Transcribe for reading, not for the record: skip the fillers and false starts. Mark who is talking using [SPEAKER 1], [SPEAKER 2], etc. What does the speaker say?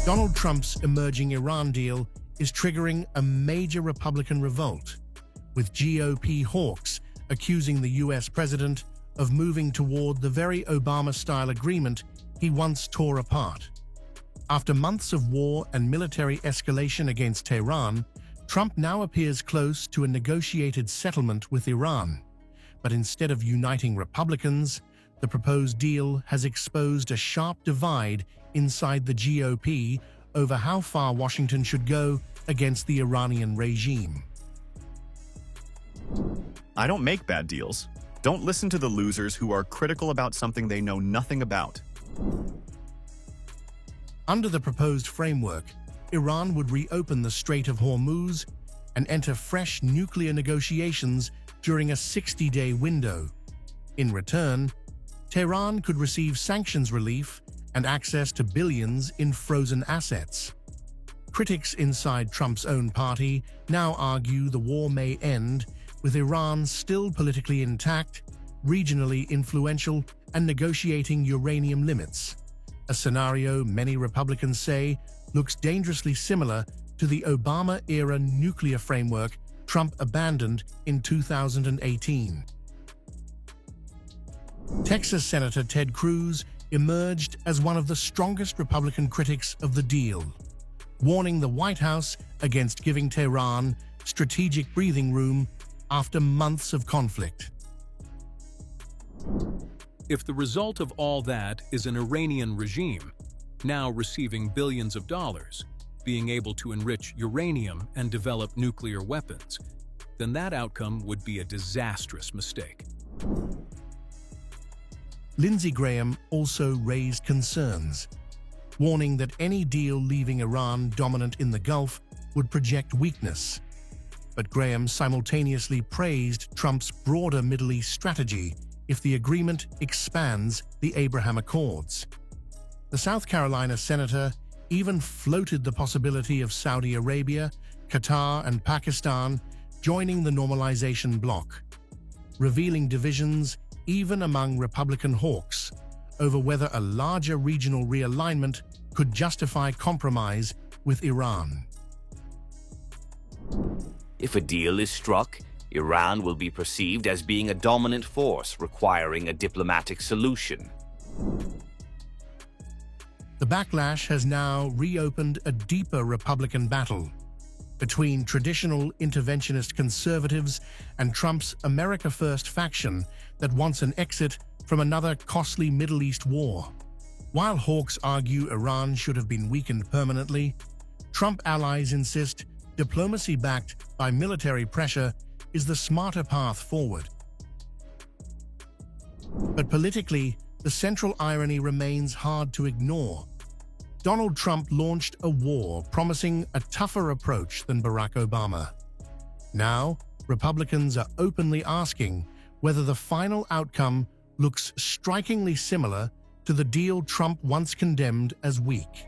[SPEAKER 1] Donald Trump's emerging Iran deal is triggering a major Republican revolt, with GOP hawks accusing the US president of moving toward the very Obama-style agreement he once tore apart. After months of war and military escalation against Tehran, Trump now appears close to a negotiated settlement with Iran. But instead of uniting Republicans, the proposed deal has exposed a sharp divide inside the GOP over how far Washington should go against the Iranian regime.
[SPEAKER 2] I don't make bad deals. Don't listen to the losers who are critical about something they know nothing about.
[SPEAKER 1] Under the proposed framework, Iran would reopen the Strait of Hormuz and enter fresh nuclear negotiations during a 60-day window. In return, Tehran could receive sanctions relief and access to billions in frozen assets. Critics inside Trump's own party now argue the war may end with Iran still politically intact, regionally influential, and negotiating uranium limits, a scenario many Republicans say looks dangerously similar to the Obama-era nuclear framework Trump abandoned in 2018. Texas Senator Ted Cruz emerged as one of the strongest Republican critics of the deal, warning the White House against giving Tehran strategic breathing room after months of conflict.
[SPEAKER 3] If the result of all that is an Iranian regime, now receiving billions of dollars, being able to enrich uranium and develop nuclear weapons, then that outcome would be a disastrous mistake.
[SPEAKER 1] Lindsey Graham also raised concerns, warning that any deal leaving Iran dominant in the Gulf would project weakness. But Graham simultaneously praised Trump's broader Middle East strategy if the agreement expands the Abraham Accords. The South Carolina senator even floated the possibility of Saudi Arabia, Qatar, and Pakistan joining the normalization bloc, revealing divisions even among Republican hawks over whether a larger regional realignment could justify compromise with Iran.
[SPEAKER 4] If a deal is struck, Iran will be perceived as being a dominant force requiring a diplomatic solution.
[SPEAKER 1] The backlash has now reopened a deeper Republican battle between traditional interventionist conservatives and Trump's America First faction that wants an exit from another costly Middle East war. While hawks argue Iran should have been weakened permanently, Trump allies insist diplomacy backed by military pressure is the smarter path forward. But politically, the central irony remains hard to ignore. Donald Trump launched a war promising a tougher approach than Barack Obama. Now, Republicans are openly asking whether the final outcome looks strikingly similar to the deal Trump once condemned as weak.